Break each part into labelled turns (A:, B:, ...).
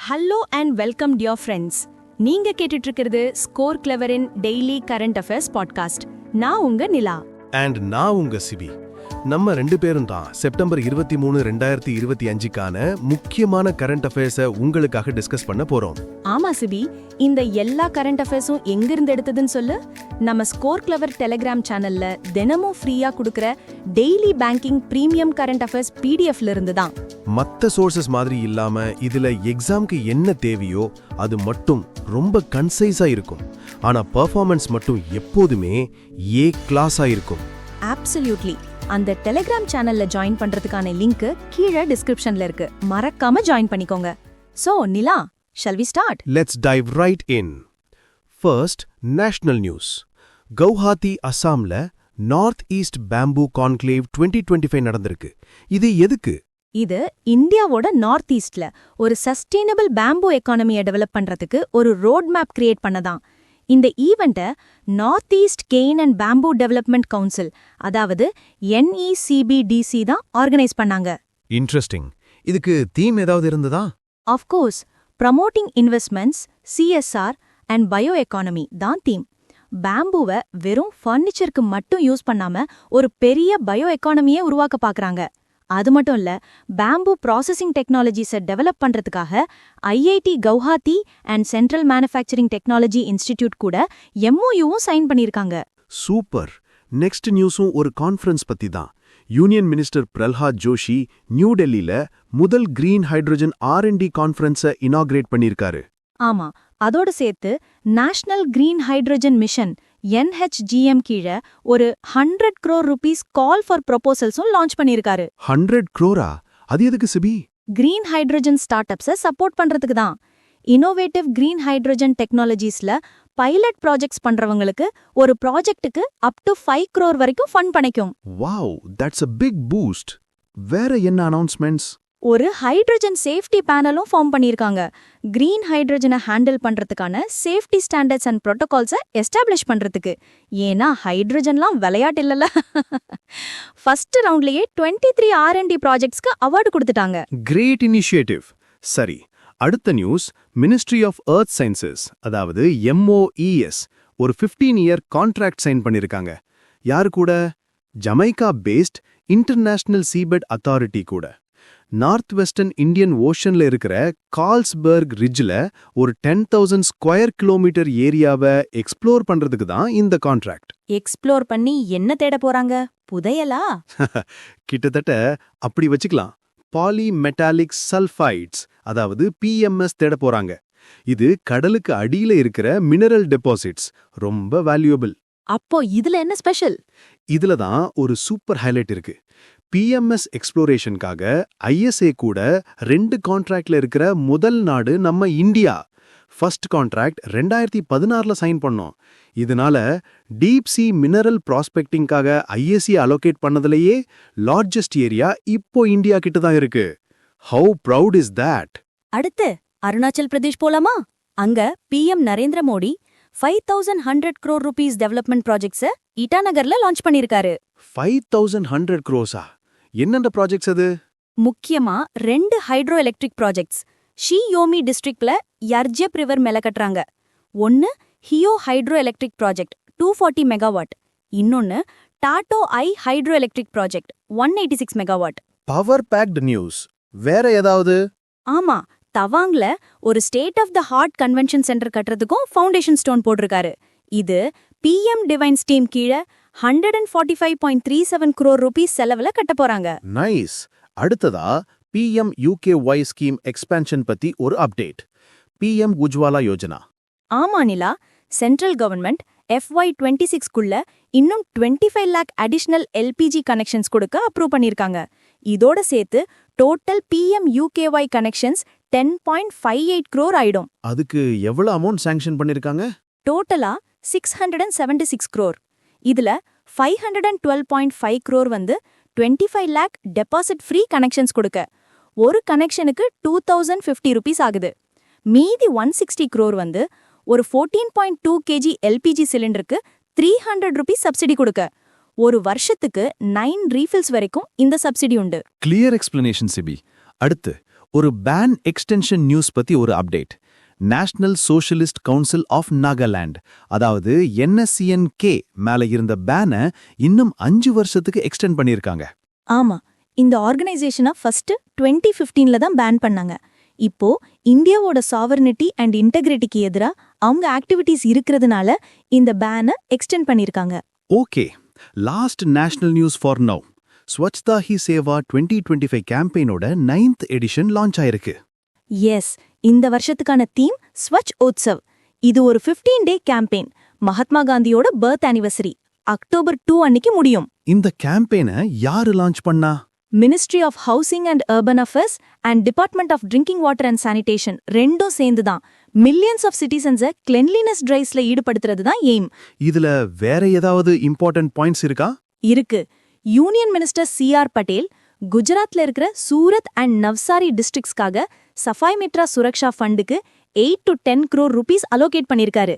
A: Hello and welcome dear friends. நீங்க கேட்டுட்டு இருக்கிறது ஸ்கோர் கிளவரின் டெய்லி கரண்ட் அஃபேர்ஸ் பாட்காஸ்ட். நான் உங்க நிலா.
B: அண்ட் நான் உங்க சிபி. நம்ம ரெண்டு பேரும் தான் செப்டம்பர் 23, 2025க்கான முக்கியமான கரண்ட் அஃபேர்ஸை உங்களுக்காக டிஸ்கஸ் பண்ண போறோம்.
A: ஆமா சிபி, இந்த எல்லா கரண்ட் அஃபேர்ஸும் எங்கிருந்து எடுத்ததுன்னு சொல்லு. நம்ம ஸ்கோர் கிளவர் டெலிகிராம் சேனல்ல தினமும் ஃப்ரீயா கொடுக்கற daily banking premium current affairs பிடிஎஃப்ல இருந்து தான்.
B: மத்த சோர்சஸ் மாதிரி இல்லாம இதுல எக்ஸாம்க்கு என்ன தேவையோ அது மட்டும் ரொம்ப கன்சைஸா இருக்கும். ஆனா பெர்ஃபார்மன்ஸ் மட்டும் எப்போதுமே ஏ கிளாஸா இருக்கும்.
A: அப்சல்யூட்லி. அந்த டெலிகிராம் சேனல்ல ஜாயின் பண்றதுக்கான லிங்க் கீழே டிஸ்கிரிப்ஷன்ல இருக்கு. மறக்காம ஜாயின் பண்ணிக்கோங்க. So Nila, shall we start?
B: Let's dive right in. First, national news. Guwahati, அசாம்ல நார்த் ஈஸ்ட் பேம்பூ கான்க்ளேவ் 2025 நடந்திருக்கு. இது எதுக்கு?
A: இது இந்தியாவோட நார்த் ஈஸ்ட்ல ஒரு சஸ்டெயினபிள் பேம்பூ எக்கானமியை டெவலப் பண்றதுக்கு ஒரு ரோட் மேப் கிரியேட் பண்ணதான். இந்த ஈவெண்ட்டை north east cane and bamboo development council, அதாவது NECBDC தான் ஆர்கனைஸ் பண்ணாங்க.
B: இன்ட்ரெஸ்டிங். இதுக்கு தீம் ஏதாவது இருந்ததா?
A: Of course, promoting investments, CSR and bio economy தான் தீம். பேம்பூவை வெறும் ஃபர்னிச்சருக்கு மட்டும் யூஸ் பண்ணாம ஒரு பெரிய பயோ எக்கானமியே உருவாக்க பாக்குறாங்க. அது மட்டும் இல்ல, பேம்பூ ப்ராசஸிங் டெக்னாலஜிஸை டெவலப் பண்றதுக்காக IIT Guwahati and central manufacturing technology institute கூட MOUவும் சைன் பண்ணியிருக்காங்க.
B: சூப்பர். நெக்ஸ்ட் நியூஸும் ஒரு கான்ஃபரன்ஸ் பத்தி தான். Union minister Pralhad Joshi new டெல்லியில முதல் கிரீன் ஹைட்ரோஜன் R&D கான்ஃபரன்ஸை இனாகிரேட் பண்ணியிருக்காரு.
A: ஆமா, அதோட சேர்த்து national green hydrogen mission NHGM கீழே ஒரு 100 crore rupees கால் ஃபார் ப்ரொபோசல்ஸும் லான்ச் பண்ணியிருக்காரு.
B: 100 crore? அது எதுக்கு சிபி?
A: கிரீன் ஹைட்ரோஜன் ஸ்டார்ட் அப்ஸை சப்போர்ட் பண்றதுக்கு தான். இன்னோவேட்டிவ் கிரீன் ஹைட்ரோஜன் டெக்னாலஜிஸ்ல பைலட் ப்ராஜெக்ட்ஸ் பண்றவங்களுக்கு ஒரு ப்ராஜெக்ட்டுக்கு அப் டு 5 crore வரைக்கும் ஃபண்ட் பண்ணிக்கும்.
B: Wow, that's a big boost. வேற என்ன அனௌன்ஸ்மெண்ட்ஸ்?
A: ஒரு ஹைட்ரோஜன் சேஃப்டி பேனலும் ஃபார்ம் பண்ணியிருக்காங்க. கிரீன் ஹைட்ரோஜனை ஹேண்டில் பண்றதுக்கான சேஃப்டி ஸ்டாண்டர்ட்ஸ் அண்ட் புரோட்டோகால்ஸை எஸ்டாப்ளிஷ் பண்றதுக்கு. ஏன்னா ஹைட்ரோஜன்லாம் விளையாட்டு இல்லல. ஃபர்ஸ்ட் ரவுண்ட்லயே 23 R&D ப்ராஜெக்ட்ஸ்க்கு அவார்டு கொடுத்துட்டாங்க.
B: Great initiative. சரி, அடுத்த news. Ministry of Earth Sciences, அதாவது MOES, ஒரு 15-year கான்ட்ராக்ட் சைன் பண்ணிருக்காங்க. யாரு கூட? Jamaica based International Seabed Authority கூட. நார்த் வெஸ்டர்ன் இந்தியன் ஓஷன்ல இருக்கிற கால்ஸ்பர்க் ரிட்ஜ்ல ஒரு 10,000 ஸ்கொயர் கிலோமீட்டர் ஏரியாவை எக்ஸ்ப்ளோர் பண்றதுக்கு தான் இந்த கான்ட்ராக்ட்.
A: எக்ஸ்ப்ளோர் பண்ணி என்ன தேட போறாங்க? புதையலா?
B: கிட்டத்தட்ட அப்படி வச்சுக்கலாம். பாலிமெட்டாலிக் சல்ஃபைட்ஸ், அதாவது PMS தேட போறாங்க. இது கடலுக்கு அடியில இருக்கிற மினரல் டெபாசிட்ஸ், ரொம்ப வேல்யூபிள்.
A: அப்போ இதுல என்ன ஸ்பெஷல்?
B: இதுல தான் ஒரு சூப்பர் ஹைலைட் இருக்கு. PMS எக்ஸ்ப்ளோரேஷனுக்காக ISA கூட 2 கான்ட்ராக்ட்ல இருக்கிற முதல் நாடு நம்ம இந்தியா. ஃபர்ஸ்ட் கான்ட்ராக்ட் 2016ல சைன் பண்ணோம். இதனால டீப் சி மினரல் ப்ராஸ்பெக்டிங்காக ISA அலோகேட் பண்ணதுலயே லார்ஜஸ்ட் ஏரியா இப்போ இந்தியா கிட்ட தான் இருக்கு. How proud is that?
A: அடுத்து அருணாச்சல் பிரதேஷ் போலாமா? அங்க PM Narendra Modi 5,100 crore rupees development ப்ராஜெக்ட்ஸை இட்டாநகர்ல லான்ச் பண்ணிருக்காரு.
B: 5,100 crores? என்னென்ன ப்ராஜெக்ட்ஸ் அது?
A: முக்கியமா 2 ஹைட்ரோ எலக்ட்ரிக் ப்ராஜெக்ட்ஸ் ஷியோமி டிஸ்ட்ரிக்ட்ல யர்ஜெப் ரிவர் மேல கட்டுறாங்க. ஒன்னு Heo hydro electric project 240 megawatt, இன்னொன்னு Tato I hydro electric project 186 megawatt.
B: Power packed news. வேற ஏதாவது?
A: ஆமா, தவாங்ல ஒரு state of the art convention centre கட்டுறதுக்கும் ஃபவுண்டேஷன் ஸ்டோன் போட்டிருக்காரு. இது PM டிவைன் ஸ்டீம் கீழே 145.37 crore rupees செலவுல கட்ட போறாங்க.
B: நைஸ். அடுத்ததா PM UKY ஸ்கீம் எக்ஸ்பான்ஷன் பத்தி ஒரு அப்டேட். PM உஜ்வாலா யோஜனா.
A: ஆமா நிலா, சென்ட்ரல் கவர்மெண்ட் FY26க்குள்ள இன்னும் 25 lakh அடிஷனல் LPG கனெக்ஷன்ஸ் கொடுக்க அப்ரூவ் பண்ணிருக்காங்க. இதோட சேர்த்து total PM UKY connections 10.58 crore ஆயிடும்.
B: அதுக்கு எவ்வளவு அமௌண்ட் சாங்ஷன் பண்ணிருக்காங்க?
A: டோட்டலா 676 crore. இதுல 512.5 crore வந்து 25 lakh டெபாசிட் ஃப்ரீ கனெக்ஷன்ஸ் கொடுக்க. ஒரு கனெக்ஷனுக்கு 2,050 rupees ஆகுது. மீதி 160 crore வந்து ஒரு 14.2 kg LPG சிலிண்டருக்கு 300 rupees சப்சிடி கொடுக்க. ஒரு வருஷத்துக்கு 9 ரீஃபில்ஸ் வரைக்கும் இந்த சப்சிடி உண்டு.
B: கிளியர் எக்ஸ்பிளனேஷன் சிபி. அடுத்து
C: ஒரு பேன் எக்ஸ்டென்ஷன் நியூஸ் பத்தி ஒரு update. National Socialist Council of Nagaland, அதாவது NSCN-K மேல இருந்த பேனை இன்னும் 5 வருஷத்துக்கு எக்ஸ்டெண்ட் பண்ணியிருக்காங்க.
A: ஆமா, இந்த ஆர்கனைசேஷனை ஃபர்ஸ்ட் 2015ல தான் பேன் பண்ணாங்க. இப்போ இந்தியாவோட சாவர்னிட்டி அண்ட் இன்டெகிரிட்டிக்கு எதிரா அவங்க ஆக்டிவிட்டீஸ் இருக்கிறதுனால இந்த பேனை எக்ஸ்டெண்ட் பண்ணிருக்காங்க.
B: Okay, last national news for now. Swachhta Hi Seva 2025 கேம்பெயினோட 9th edition launch ஆயிருக்கு.
A: எஸ், இந்த வருஷத்துக்கான தீம் ஸ்வச் உத்சவ். இது ஒரு 15-day கேம்பெயின். மகாத்மா காந்தியோட பர்த் ஆனிவர்சரி அக்டோபர் 2 அன்னைக்கு முடியும்.
B: இந்த கேம்பெயினை யாரு லான்ச் பண்ணா?
A: Ministry of Housing and Urban Affairs and Department of Drinking Water and Sanitation ரெண்டும் சேர்ந்துதான் மில்லியன்ஸ் ஆஃப் சிட்டிசன்ஸை கிளென்லினஸ் டிரைவ்ஸ்ல ஈடுபடுத்துறது தான் எய்ம்.
B: இதுல வேற ஏதாவது இம்பார்ட்டன்ட் பாயிண்ட்ஸ் இருக்கா?
A: இருக்கு. யூனியன் மினிஸ்டர் CR பட்டேல் குஜராத்ல இருக்கிற சூரத் அண்ட் நவ்சாரி டிஸ்ட்ரிக்ட்ஸ்க்காக சஃபாய் மித்ரா சுரக்ஷா ஃபண்டுக்கு 8 to 10 crore rupees அலோகேட் பண்ணிருக்காரு.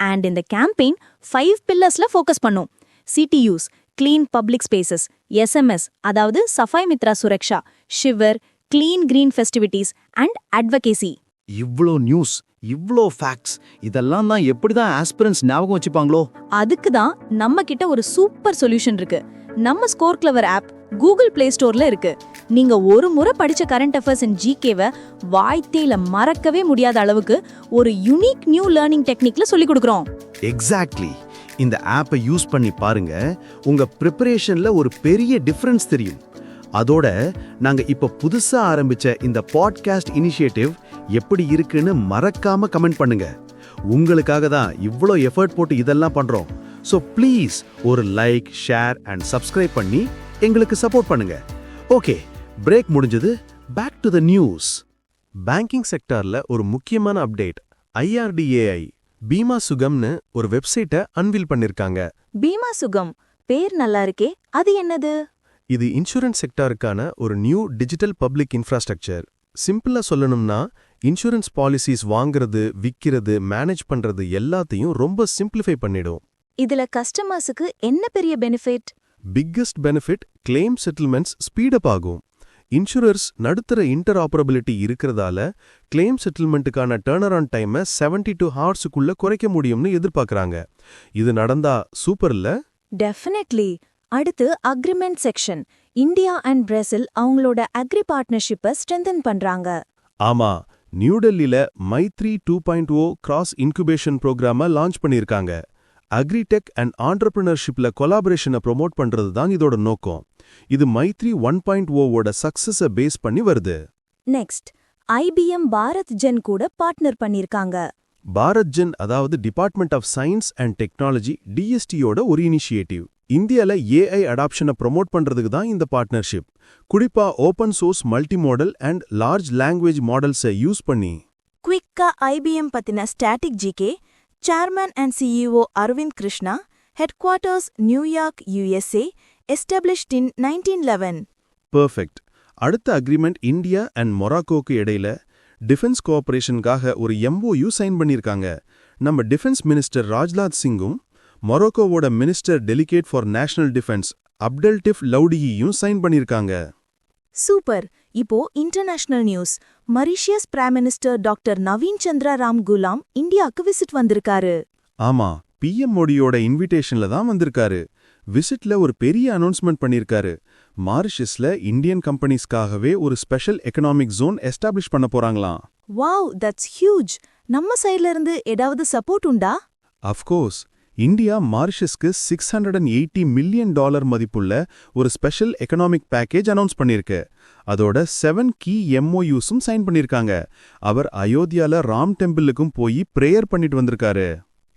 A: அண்ட் இந்த கேம்பெயின் 5 பில்லர்ஸ்ல ஃபோக்கஸ் பண்ணும். CTUs, clean public spaces, SMS அதாவது Safai Mitra Suraksha, Shivir, clean green festivities and advocacy.
C: இவ்ளோ நியூஸ், இவ்ளோ ஃபேக்ட்ஸ், இதெல்லாம் தான் எப்படிதான் ஆஸ்பிரன்ஸ் ஞாபகம் வச்சுப்பாங்களோ?
A: அதுக்கு தான் நம்ம கிட்ட ஒரு சூப்பர் சொல்யூஷன் இருக்கு. நம்ம score clever app Google Play ஸ்டோர்ல இருக்கு. நீங்க ஒரு முறை படிச்ச கரண்ட் அஃபேர்ஸ் அண்ட் ஜிகேவை வாய்த்தேல மறக்கவே முடியாத அளவுக்கு ஒரு யுனிக் நியூ லேர்னிங் டெக்னிக்ல சொல்லி கொடுக்குறோம்.
B: எக்ஸாக்ட்லி. இந்த ஆப்பை யூஸ் பண்ணி பாருங்க, உங்க ப்ரிப்பரேஷன்ல ஒரு பெரிய டிஃபரன்ஸ் தெரியும். அதோட நாங்க இப்ப புதுசா ஆரம்பிச்ச இந்த பாட்காஸ்ட் இனிஷியேட்டிவ் எப்படி இருக்குன்னு மறக்காம கமெண்ட் பண்ணுங்க. உங்களுக்காக தான் இவ்ளோ எஃபர்ட் போட்டு இதெல்லாம் பண்றோம். ஸோ ப்ளீஸ் ஒரு லைக், ஷேர் அண்ட் சப்ஸ்கிரைப் பண்ணி எங்களுக்கு சப்போர்ட் பண்ணுங்க. ஓகே, பிரேக் முடிஞ்சது. Back to the news. Banking செக்டார்ல ஒரு முக்கியமான அப்டேட். IRDAI பீமா சுகம்னு ஒரு வெப்சைட்டை அன்வீல் பண்ணிருக்காங்க.
A: பீமா சுகம் பேர் நல்லா இருக்கே, அது என்னது?
B: இது இன்சூரன்ஸ் செக்டாருக்கான ஒரு நியூ டிஜிட்டல் பப்ளிக் இன்ஃப்ராஸ்ட்ரக்சர். சிம்பிளா சொல்லணும்னா, இன்சூரன்ஸ் பாலிசிஸ் வாங்குறது, விக்கிறது, மேனேஜ் பண்றது எல்லாத்தையும் ரொம்ப சிம்பிளிஃபை பண்ணிடும்.
A: இதுல கஸ்டமர்ஸுக்கு என்ன பெரிய benefit?
B: Biggest benefit, claim settlements speed up ஆகும். இன்சூரர்ஸ் நடுத்தர இன்டர்ஆப்பரபிலிட்டி இருக்கிறதால கிளைம் செட்டில்மெண்ட்டுக்கான டர்ன் அரவுண்ட் டைமை 72 ஹவர்ஸுக்குள்ள குறைக்க முடியும்னு எதிர்பார்க்கறாங்க. இது நடந்தா சூப்பர் இல்ல?
A: டெஃபினெட்லி. அடுத்து agreement section. India and Brazil அவங்களோட அக்ரி பார்ட்னர்ஷிப்பை ஸ்ட்ரென்தன் பண்றாங்க.
B: ஆமா, நியூ டெல்லியில மைத்ரி 2.0 கிராஸ் இன்குபேஷன் ப்ரோக்ராம லான்ச் பண்ணியிருக்காங்க. அக்ரிடெக் அண்ட் ஆண்டர்பிரினர்ஷிப்ல கொலாபரேஷனை ப்ரொமோட் பண்றது தான் இதோட நோக்கம். இது மைத்ரி 1.0வோட சக்சஸை பேஸ் பண்ணி வருது.
A: நெக்ஸ்ட், IBM பாரத் ஜென் கூட பார்ட்னர் பண்ணிருக்காங்க.
B: பாரத் ஜென் அதாவது department of science and technology DSTயோட ஒரு இனிஷியேட்டிவ். இந்தியால AI அடாப்ஷனை ப்ரொமோட் பண்றதுக்கு தான் இந்த பார்ட்னர்ஷிப். குறிப்பா open source multi model and large language மாடல்ஸை யூஸ் பண்ணி.
D: குவிக்கா IBM பத்தின static GK. Chairman and CEO Arvind Krishna. Headquarters New York, USA. Established in 1911.
B: Perfect. அடுத்த அக்ரிமெண்ட் இந்தியா அண்ட் மொராக்கோக்கு இடையில டிஃபென்ஸ் கோஆபரேஷனுக்காக ஒரு MOU சைன் பண்ணியிருக்காங்க. நம்ம டிஃபென்ஸ் மினிஸ்டர் ராஜ்நாத் சிங்கும் மொராக்கோவோட minister delegate for national defence Abdellatif லவுடியும் சைன் பண்ணியிருக்காங்க.
D: சூப்பர். இப்போ international news. Mauritius prime minister doctor Navin Chandra Ramgoolam இந்தியாவுக்கு விசிட் வந்திருக்காரு.
B: ஆமா, PM மோடியோட இன்விடேஷன்ல தான் வந்திருக்காரு. விசிட்ல ஒரு பெரிய அனௌன்ஸ்மெண்ட் பண்ணிருக்காரு. மாரிஷஸ்ல இந்தியன் கம்பெனிஸ்க்காகவே ஒரு ஸ்பெஷல் எக்கனாமிக் ஜோன் எஸ்டாப்ளிஷ் பண்ண போறாங்களாம்.
D: Wow, that's huge. நம்ம சைடுல இருந்து ஏதாவது சப்போர்ட் உண்டா?
B: அஃப்கோர்ஸ், இந்தியா மாரிஷஸ்க்கு $680 மில்லியன் மதிப்புள்ள ஒரு ஸ்பெஷல் எக்கனாமிக் பேக்கேஜ் அனௌன்ஸ் பண்ணிருக்கு. அதோட 7 கீ MOUஸும் சைன் பண்ணிருக்காங்க. அவர் அயோத்தியால ராம் டெம்பிளுக்கும் போய் பிரேயர் பண்ணிட்டு வந்திருக்காரு.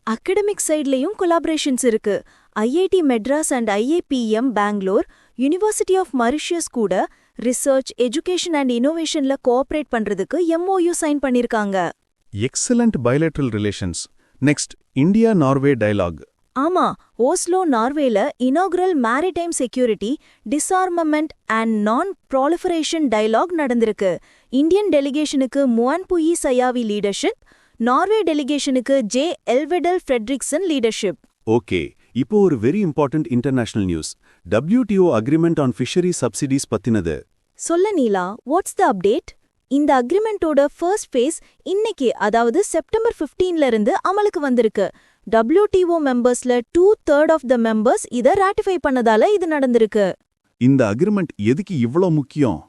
D: அகடமிக் சைட்லயும் கொலாபரேஷன்ஸ் இருக்கு. IIT Madras and IIPM Bangalore, university of Mauritius கூட ரிசர்ச், எஜுகேஷன் அண்ட் இன்னோவேஷன்ல கோஆபரேட் பண்றதுக்கு MOU சைன் பண்ணிருக்காங்க.
B: Excellent bilateral relations. Next, India Norway dialogue.
D: ஆமா, ஓஸ்லோ நார்வேல inaugural maritime security, disarmament and non proliferation dialogue நடந்திருக்கு. இந்தியன் டெலிகேஷனுக்கு முவான்புயி சயாவி லீடர்ஷிப், நார்வே டெலிகேஷனுக்கு J. Elvedal Fredriksen leadership.
E: Okay, இப்போ ஒரு very important international news. WTO agreement on fishery subsidies பத்தினது.
D: சொல்ல நீலா, what's the update? இந்த அக்ரிமெண்டோட ஃபர்ஸ்ட் ஃபேஸ் இன்னைக்கு அதாவது செப்டம்பர் 15ல இருந்து அமலுக்கு வந்திருக்கு. WTO மெம்பர்ஸ்ல 2/3 ஆஃப் த மெம்பர்ஸ் இத ராட்டிஃபை பண்ணதால இது நடந்திருக்கு.
E: இந்த அக்ரிமெண்ட் எதுக்கு இவ்ளோ முக்கியம்?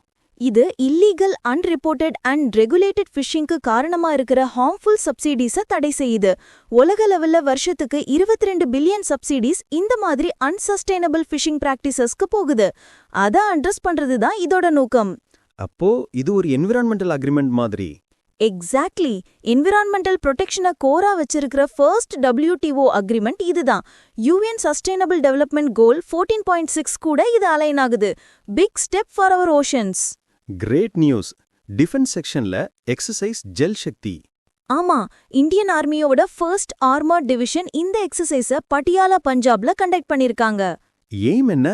D: இது இல்லீகல், அன்ரிப்போர்ட்டட் அண்ட் ரெகுலேட்டட் ஃபிஷிங்க்கு காரணமா இருக்கிற ஹார்ம்ஃபுல் சப்சிடிஸை தடை செய்யுது. உலக லெவல்ல வருஷத்துக்கு 22 பில்லியன் சப்சிடிஸ் இந்த மாதிரி அன்சஸ்டைனபிள் ஃபிஷிங் பிராக்டிசஸ்க்கு போகுது. அதை அட்ரஸ் பண்றது தான் இதோட நோக்கம்.
B: அப்போ இது ஒரு என்விரான்மெண்டல் அக்ரிமெண்ட் மாதிரி.
D: எக்ஸாக்ட்லி. என்விரான்மெண்டல் ப்ரொடெக்ஷனை கோரா வச்சிருக்கிற ஃபர்ஸ்ட் WTO அக்ரிமெண்ட் இதுதான். UN சஸ்டைனபிள் டெவலப்மெண்ட் கோல் 14.6 கூட இது அலைன் ஆகுது. Big step for our oceans.
B: Great news. Defence செக்ஷன்ல எக்ஸசைஸ் ஜல் சக்தி.
D: ஆமா, இந்தியன் ஆர்மியோட ஃபர்ஸ்ட் ஆர்மர்ட் டிவிஷன் இந்த எக்ஸசைஸ பட்டியாலா பஞ்சாப்ல கண்டக்ட் பண்ணிருக்காங்க.
B: எய்ம் என்ன?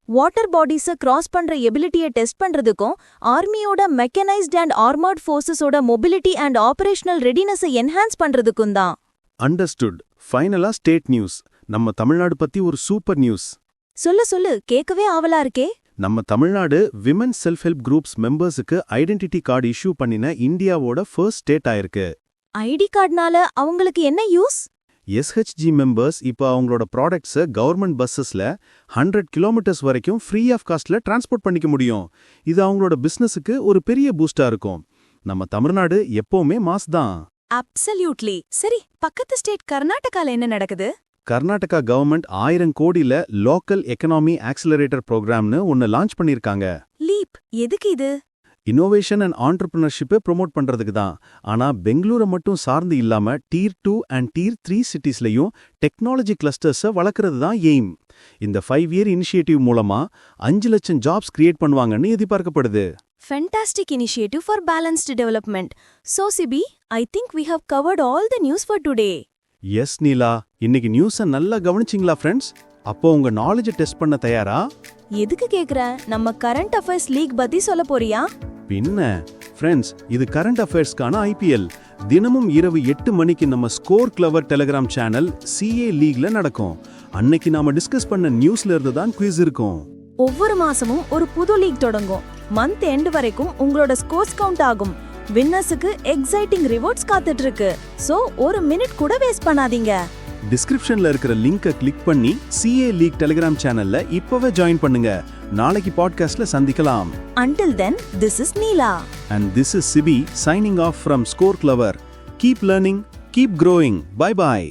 D: வாட்டர் பாடிஸ கிராஸ் பண்ற எபிலிட்டியை டெஸ்ட் பண்றதுக்கும் ஆர்மியோட மெக்கனைஸ்ட் அண்ட் ஆர்மர்ட் ஃபோர்ஸஸோட மொபிலிட்டி அண்ட் ஆபரேஷனல் ரெடினஸை என்ஹான்ஸ் பண்றதுக்கும் தான்.
B: அண்டர்ஸ்டுட். ஃபைனலா ஸ்டேட் நியூஸ். நம்ம தமிழ்நாடு பத்தி ஒரு சூப்பர் நியூஸ்.
D: சொல்லு கேட்கவே ஆவலா இருக்கே.
B: நம்ம Tamil Nadu women self help groups மெம்பர்ஸுக்கு ஐடென்டிட்டி கார்டு இஷ்யூ பண்ணின இந்தியாவோட ஃபர்ஸ்ட் ஸ்டேட் ஆயிருக்கு.
D: ஐடி கார்டுனால அவங்களுக்கு என்ன யூஸ்?
B: SHG மெம்பர்ஸ் இப்போ அவங்களோட ப்ராடக்ட்ஸை கவர்மெண்ட் பஸ்ஸஸ்ல 100 கிலோமீட்டர்ஸ் வரைக்கும் ஃப்ரீ ஆஃப் காஸ்ட்ல டிரான்ஸ்போர்ட் பண்ணிக்க முடியும். இது அவங்களோட பிசினஸுக்கு ஒரு பெரிய பூஸ்டா இருக்கும். நம்ம தமிழ்நாடு எப்பவுமே மாஸ் தான்.
A: அப்சல்யூட்லி. சரி, பக்கத்து ஸ்டேட் கர்நாடகால என்ன நடக்குது?
B: கர்நாடகா கவர்மெண்ட் 1000 கோடியில லோக்கல் எக்கனாமி ஆக்சிலரேட்டர் ப்ரோக்ராம்னு ஒன்னு லான்ச் பண்ணிருக்காங்க.
A: லீப் எதுக்கு இது?
B: இன்னோவேஷன் அண்ட் ஆண்டர்பிரினர்ஷிப்பை ப்ரொமோட் பண்றதுக்கு தான். ஆனா பெங்களூரை மட்டும் சார்ந்து இல்லாம Tier 2 அண்ட் Tier 3 சிட்டிஸ்லயும் டெக்னாலஜி கிளஸ்டர்ஸை வளர்க்கறது தான் எய்ம். இந்த 5 இயர் இனிஷியேட்டிவ் மூலமா 5 லட்சம் ஜாப்ஸ் கிரியேட் பண்ணுவாங்கன்னு எதிர்பார்க்கப்படுது.
A: Fantastic initiative for balanced development. So Sibi, I think we have covered all the news for today.
B: Yes Neela, இன்னைக்கு நியூஸை நல்லா கவனிச்சிங்களா ஃப்ரெண்ட்ஸ்? அப்போ உங்க நாலேஜை டெஸ்ட் பண்ண தயாரா?
D: எதுக்கு கேக்குற? நம்ம கரண்ட் அஃபேர்ஸ் லீக் பத்தி சொல்ல போறியா?
B: பின்ன ஃப்ரெண்ட்ஸ், இது கரண்ட் அஃபேர்ஸ்க்கான IPL. தினமும் இரவு 8 மணிக்கு நம்ம score clever Telegram channel CA லீக்ல நடக்கும். அன்னைக்கு நாம டிஸ்கஸ் பண்ண நியூஸ்ல இருந்து தான் குவிஸ் இருக்கும்.
D: ஒவ்வொரு மாசமும் ஒரு புது லீக் தொடங்கும். மந்த் எண்ட் வரைக்கும் உங்களோட ஸ்கோர்ஸ் கவுண்ட் ஆகும். வின்னர்ஸுக்கு எக்ஸைட்டிங் ரிவார்ட்ஸ் காத்துட்டு இருக்கு. சோ ஒரு மினிட் கூட வேஸ்ட் பண்ணாதீங்க.
B: டிஸ்கிரிப்ஷன்ல இருக்கிற லிங்கை கிளிக் பண்ணி CA லீக் டெலிகிராம் சேனல்ல இப்பவே ஜாயின் பண்ணுங்க. நாளைக்கு பாட்காஸ்ட்ல சந்திக்கலாம்.
D: Until then, this is Neela.
B: And this is Sibi signing off from Score Clever. Keep learning, keep growing. Bye bye.